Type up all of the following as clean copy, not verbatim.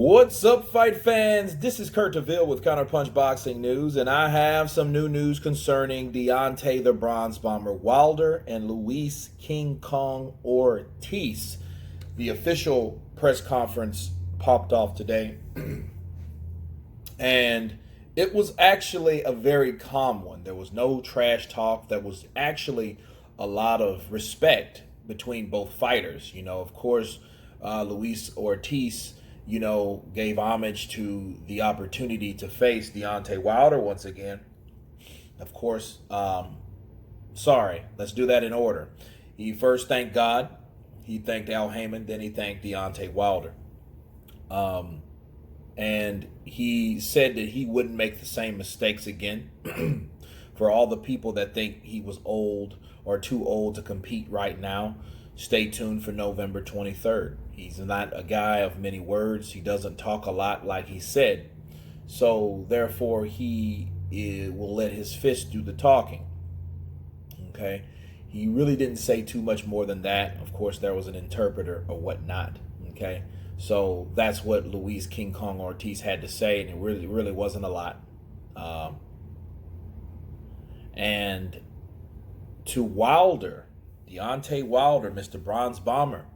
What's up, fight fans? This is Kurt DeVille with Counterpunch Boxing News, and I have some new news concerning Deontay the Bronze Bomber Wilder and Luis King Kong Ortiz. The official press conference popped off today, and it was actually a very calm one. There was no trash talk. There was actually a lot of respect between both fighters. Of course, Luis Ortiz gave homage to the opportunity to face Deontay Wilder once again. Of course, let's do that in order. He first thanked God, he thanked Al Heyman, then he thanked Deontay Wilder. And he said that he wouldn't make the same mistakes again. For all the people that think he was old or too old to compete right now, stay tuned for November 23rd. He's not a guy of many words. He doesn't talk a lot, like he said. So therefore, he will let his fist do the talking. Okay? He really didn't say too much more than that. Of course, there was an interpreter or whatnot. Okay? So that's what Luis King Kong Ortiz had to say, and it really wasn't a lot. And to Wilder, Deontay Wilder, Mr. Bronze Bomber,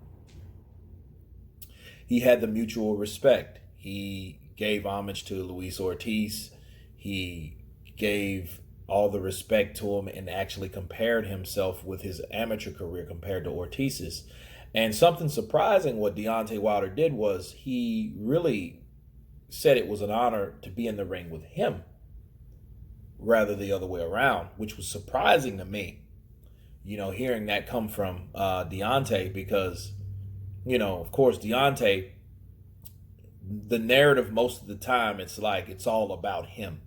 he had the mutual respect. He gave homage to Luis Ortiz. He gave all the respect to him and actually compared himself with his amateur career compared to Ortiz's. And something surprising what Deontay Wilder did was he really said it was an honor to be in the ring with him rather the other way around, which was surprising to me. Hearing that come from Deontay, because, of course, Deontay, the narrative most of the time, it's like it's all about him.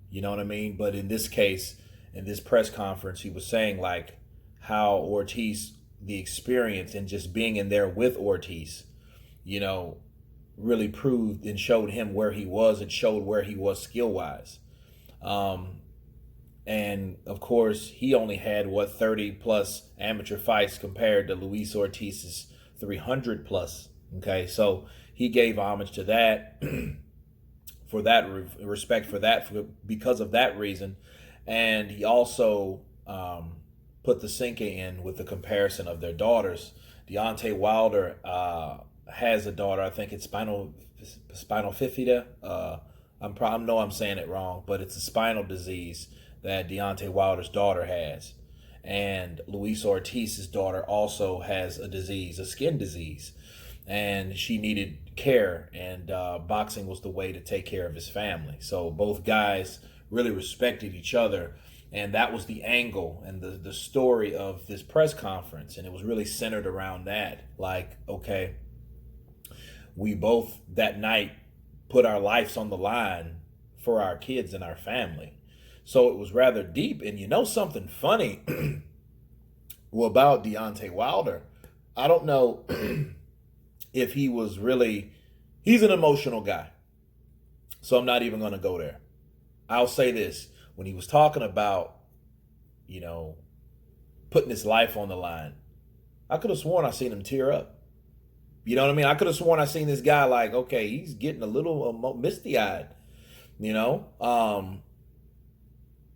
You know what I mean? But in this case, in this press conference, he was saying like how Ortiz, the experience and just being in there with Ortiz, really proved and showed him where he was. It showed where he was skill-wise. And of course, he only had 30 plus amateur fights compared to Luis Ortiz's 300 plus. Okay, so he gave homage to that for that respect for that because of that reason, and he also put the sinker in with the comparison of their daughters. Deontay Wilder has a daughter. I think it's spinal bifida. I know I'm saying it wrong, but it's a spinal disease that Deontay Wilder's daughter has. And Luis Ortiz's daughter also has a disease, a skin disease. And she needed care, and boxing was the way to take care of his family. So both guys really respected each other. And that was the angle and the story of this press conference. And it was really centered around that. Like, okay, we both that night put our lives on the line for our kids and our family. So it was rather deep. And something funny about Deontay Wilder, I don't know if he was really, he's an emotional guy. So I'm not even going to go there. I'll say this. When he was talking about, putting his life on the line, I could have sworn I seen him tear up. You know what I mean? I could have sworn I seen this guy like, okay, he's getting a little misty-eyed,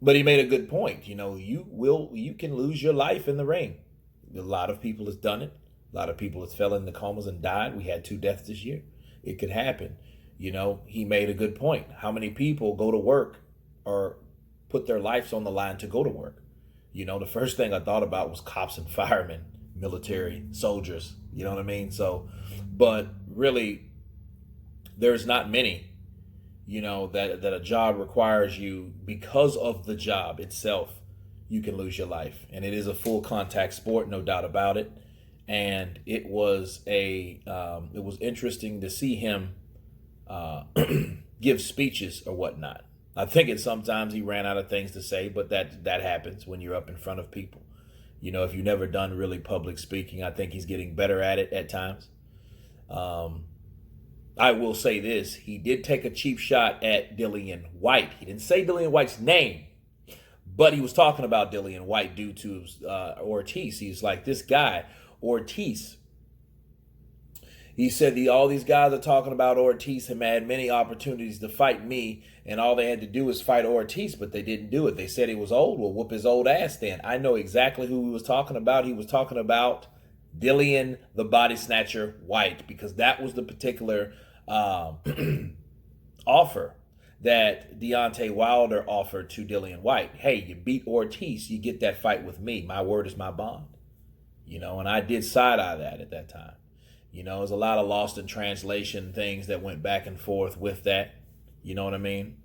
But he made a good point. You can lose your life in the ring. A lot of people has done it. A lot of people has fell into comas and died. We had 2 deaths this year. It could happen. He made a good point. How many people go to work or put their lives on the line to go to work? The first thing I thought about was cops and firemen, military, soldiers. You know what I mean? So, but really, there's not many, that a job requires you because of the job itself, you can lose your life. And it is a full contact sport, no doubt about it. And it was it was interesting to see him give speeches or whatnot. I think sometimes he ran out of things to say, but that happens when you're up in front of people. If you've never done really public speaking, I think he's getting better at it at times. I will say this. He did take a cheap shot at Dillian White. He didn't say Dillian White's name, but he was talking about Dillian White due to Ortiz. He's like, this guy, Ortiz, He said all these guys are talking about Ortiz have had many opportunities to fight me, and all they had to do was fight Ortiz, but they didn't do it. They said he was old. Well, whoop his old ass then. I know exactly who he was talking about. He was talking about Dillian the Body Snatcher White, because that was the particular offer that Deontay Wilder offered to Dillian White. Hey, you beat Ortiz, you get that fight with me. My word is my bond. And I did side-eye that at that time. There's a lot of lost in translation things that went back and forth with that. You know what I mean?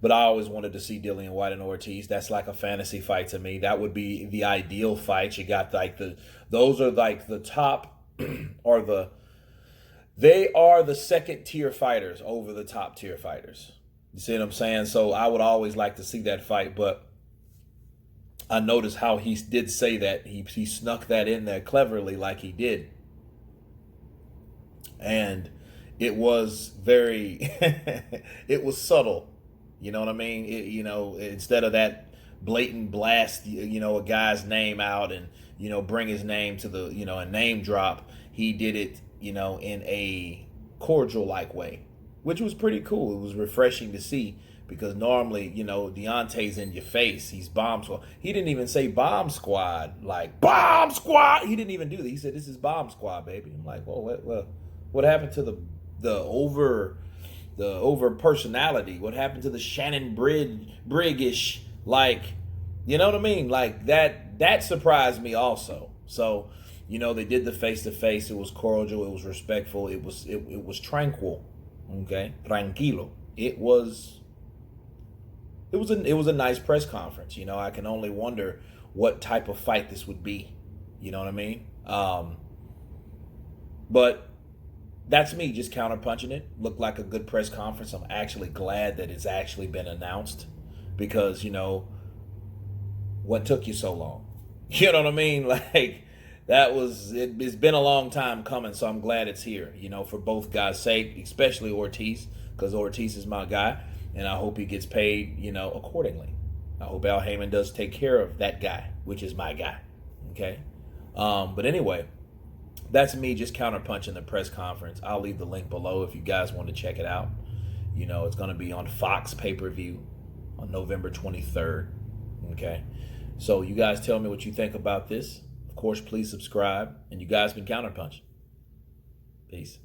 But I always wanted to see Dillian White and Ortiz. That's like a fantasy fight to me. That would be the ideal fight. You got those are like the top they are the second tier fighters over the top tier fighters. You see what I'm saying? So I would always like to see that fight, but I noticed how he did say that. He snuck that in there cleverly like he did. And it was very, it was subtle. You know what I mean? Instead of that blatant blast, a guy's name out and, bring his name to the, a name drop, he did it, in a cordial-like way, which was pretty cool. It was refreshing to see. Because normally, Deontay's in your face. He's bomb squad. He didn't even say bomb squad. Like, bomb squad. He didn't even do that. He said, this is bomb squad, baby. I'm like, well, what happened to the over personality? What happened to the Shannon Briggish? Like, you know what I mean? Like, that surprised me also. So, they did the face-to-face. It was cordial. It was respectful. It was tranquil. Okay? Tranquilo. It was a nice press conference. I can only wonder what type of fight this would be. You know what I mean? But that's me just counterpunching it. Looked like a good press conference. I'm actually glad that it's actually been announced, because, what took you so long? You know what I mean? Like, it's been a long time coming, so I'm glad it's here, for both guys' sake, especially Ortiz, because Ortiz is my guy. And I hope he gets paid, accordingly. I hope Al Heyman does take care of that guy, which is my guy. Okay? But anyway, that's me just counterpunching the press conference. I'll leave the link below if you guys want to check it out. It's going to be on Fox pay-per-view on November 23rd. Okay? So you guys tell me what you think about this. Of course, please subscribe. And you guys can counterpunch. Peace.